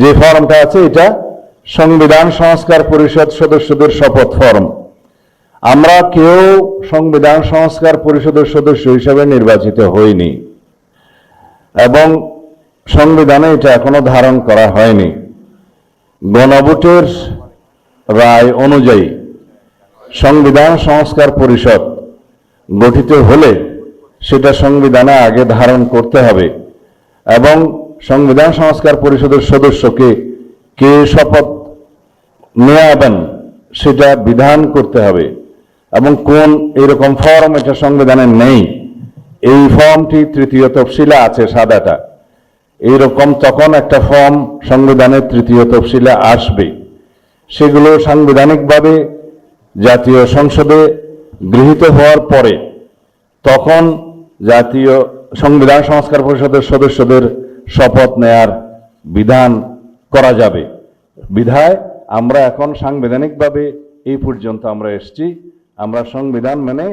যে ফর্মটা আছে এটা সংবিধান সংস্কার পরিষদ সদস্যদের শপথ ফর্ম। আমরা কেউ সংবিধান সংস্কার পরিষদের সদস্য হিসেবে নির্বাচিত হইনি এবং সংবিধানে এটা এখনো ধারণ করা হয়নি। গণভোটের রায় অনুযায়ী সংবিধান সংস্কার পরিষদ গঠিত হলে সেটা সংবিধানে আগে ধারণ করতে হবে এবং সংবিধান সংস্কার পরিষদের সদস্যকে কে শপথ নেওয়াবেন সেটা বিধান করতে হবে এবং কোন এরকম ফর্ম এটা সংবিধানে নেই। এই ফর্মটি তৃতীয় তফসিলে আছে সাদাটা, এইরকম তখন একটা ফর্ম সংবিধানের তৃতীয় তফসিলে আসবে। সেগুলো সাংবিধানিকভাবে জাতীয় সংসদে গৃহীত হওয়ার পরে তখন জাতীয় সংবিধান সংস্কার পরিষদের সদস্যদের শপথ নেয়ার বিধান করা যাবে। বিধায় আমরা এখন সাংবিধানিকভাবে এই পর্যন্ত আমরা এসেছি, আমরা সংবিধান মেনে